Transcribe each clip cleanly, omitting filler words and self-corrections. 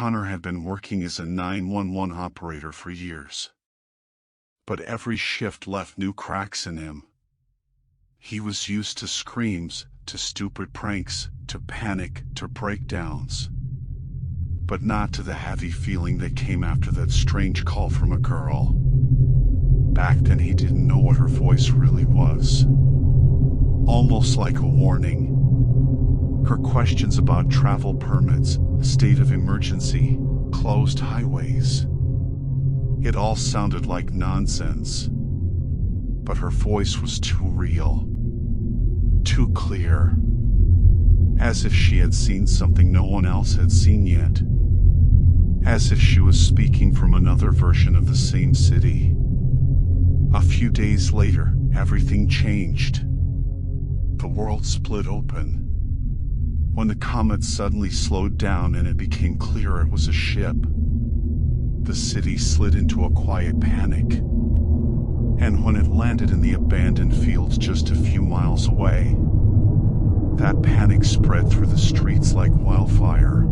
Connor had been working as a 911 operator for years. But every shift left new cracks in him. He was used to screams, to stupid pranks, to panic, to breakdowns. But not to the heavy feeling that came after that strange call from a girl. Back then he didn't know what her voice really was. Almost like a warning. Her questions about travel permits, state of emergency, closed highways. It all sounded like nonsense. But her voice was too real. Too clear. As if she had seen something no one else had seen yet. As if she was speaking from another version of the same city. A few days later, everything changed. The world split open. When the comet suddenly slowed down and it became clear it was a ship, the city slid into a quiet panic. And when it landed in the abandoned fields just a few miles away, that panic spread through the streets like wildfire.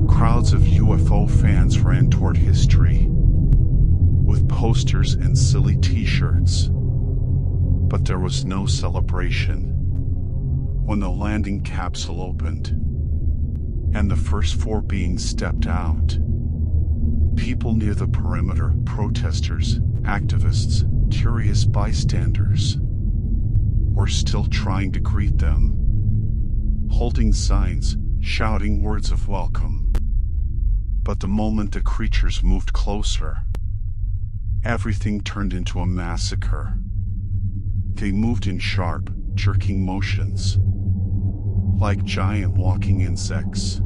Crowds of UFO fans ran toward history, with posters and silly t-shirts. But there was no celebration. When the landing capsule opened, and the first 4 beings stepped out, people near the perimeter, protesters, activists, curious bystanders, were still trying to greet them, holding signs, shouting words of welcome. But the moment the creatures moved closer, everything turned into a massacre. They moved in sharp, jerking motions, like giant walking insects.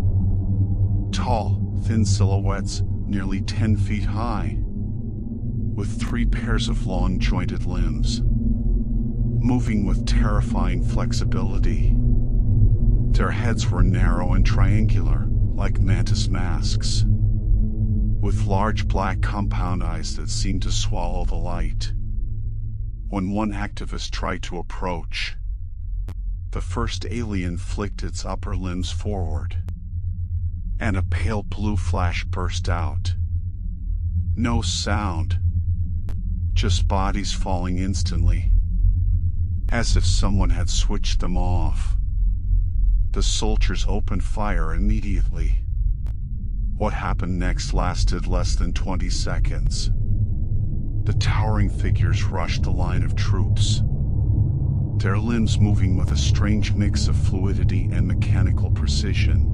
Tall, thin silhouettes, nearly 10 feet high, with 3 pairs of long jointed limbs, moving with terrifying flexibility. Their heads were narrow and triangular, like mantis masks, with large black compound eyes that seemed to swallow the light. When one activist tried to approach, the first alien flicked its upper limbs forward, and a pale blue flash burst out. No sound, just bodies falling instantly, as if someone had switched them off. The soldiers opened fire immediately. What happened next lasted less than 20 seconds. The towering figures rushed the line of troops, their limbs moving with a strange mix of fluidity and mechanical precision.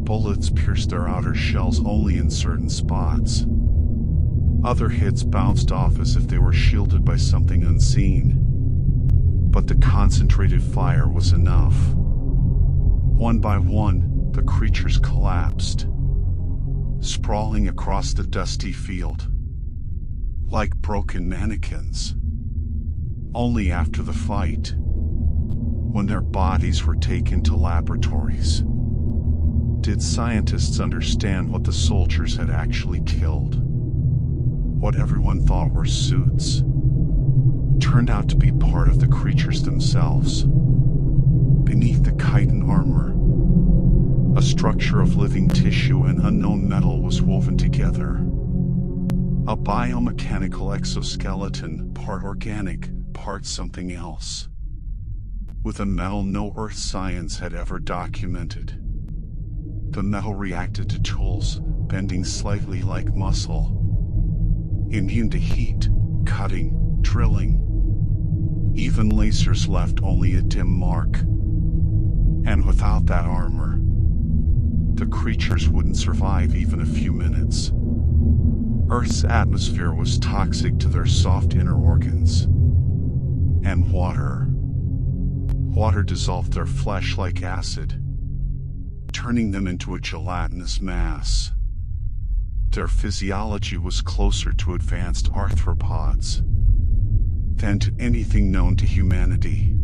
Bullets pierced their outer shells only in certain spots. Other hits bounced off as if they were shielded by something unseen. But the concentrated fire was enough. One by one, the creatures collapsed, sprawling across the dusty field, like broken mannequins. Only after the fight, when their bodies were taken to laboratories, did scientists understand what the soldiers had actually killed. What everyone thought were suits turned out to be part of the creatures themselves. Beneath the chitin armor, a structure of living tissue and unknown metal was woven together. A biomechanical exoskeleton, part organic, part something else, with a metal no Earth science had ever documented. The metal reacted to tools, bending slightly like muscle, immune to heat, cutting, drilling. Even lasers left only a dim mark. And without that armor, the creatures wouldn't survive even a few minutes. Earth's atmosphere was toxic to their soft inner organs. And water. Water dissolved their flesh like acid, turning them into a gelatinous mass. Their physiology was closer to advanced arthropods than to anything known to humanity.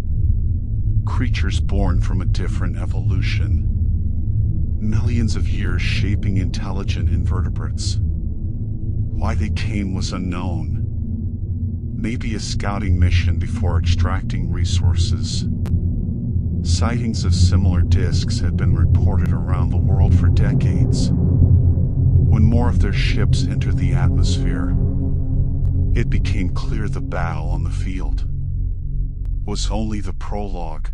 Creatures born from a different evolution. Millions of years shaping intelligent invertebrates. Why they came was unknown. Maybe a scouting mission before extracting resources. Sightings of similar discs had been reported around the world for decades. more of their ships entered the atmosphere, it became clear the battle on the field was only the prologue.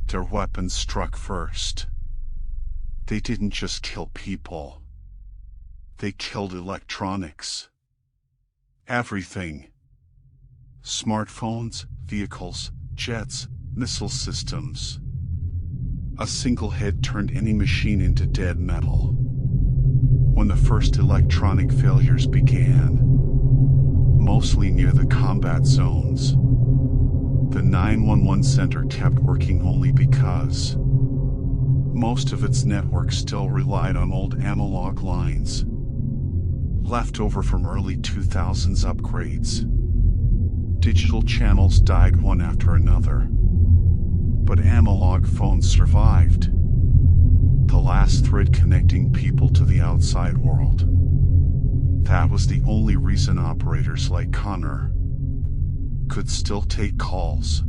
Their weapons struck first. They didn't just kill people. They killed electronics. Everything. Smartphones, vehicles, jets, missile systems. A single hit turned any machine into dead metal. When the first electronic failures began, mostly near the combat zones, the 911 center kept working only because most of its network still relied on old analog lines, left over from early 2000s upgrades. Digital channels died one after another, but analog phones survived. The last thread connecting people to the outside world. That was the only reason operators like Connor could still take calls.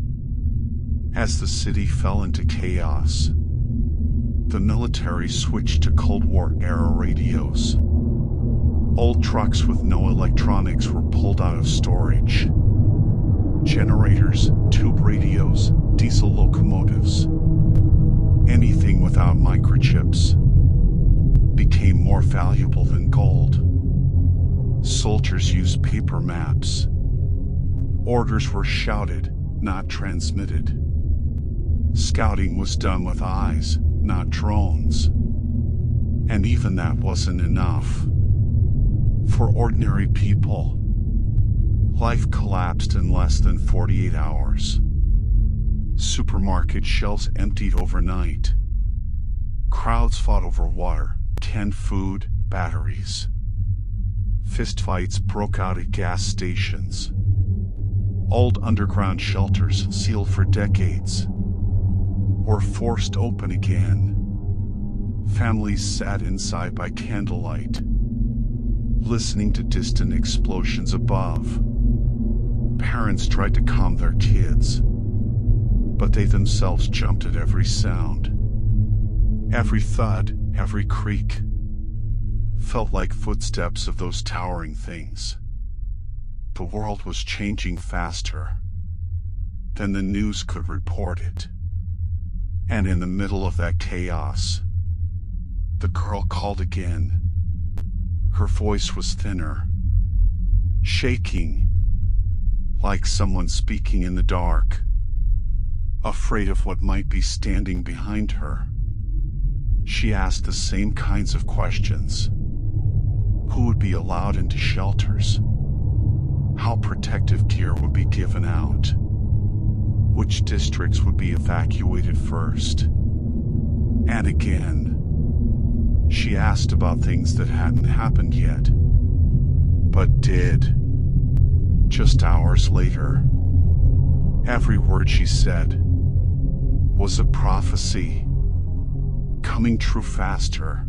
As the city fell into chaos, the military switched to Cold War-era radios. Old trucks with no electronics were pulled out of storage. Generators, tube radios, diesel locomotives, anything without microchips became more valuable than gold. Soldiers used paper maps. Orders were shouted, not transmitted. Scouting was done with eyes, not drones. And even that wasn't enough. For ordinary people, life collapsed in less than 48 hours. Supermarket shelves emptied overnight. Crowds fought over water, canned food, batteries. Fistfights broke out at gas stations. Old underground shelters, sealed for decades, were forced open again. Families sat inside by candlelight, listening to distant explosions above. Parents tried to calm their kids, but they themselves jumped at every sound. Every thud, every creak, felt like footsteps of those towering things. The world was changing faster than the news could report it. And in the middle of that chaos, the girl called again. Her voice was thinner, shaking, like someone speaking in the dark, afraid of what might be standing behind her. She asked the same kinds of questions. Who would be allowed into shelters? How protective gear would be given out? Which districts would be evacuated first? And again, she asked about things that hadn't happened yet, but did. Just hours later, every word she said was a prophecy, coming true faster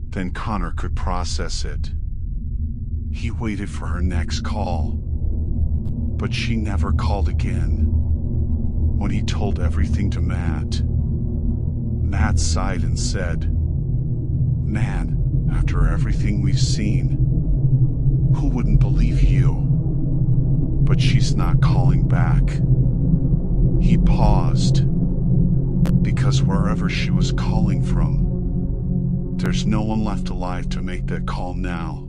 than Connor could process it. He waited for her next call, but she never called again. When he told everything to Matt, Matt sighed and said, "Man, after everything we've seen, who wouldn't believe you? But she's not calling back." He paused, because wherever she was calling from, there's no one left alive to make that call now.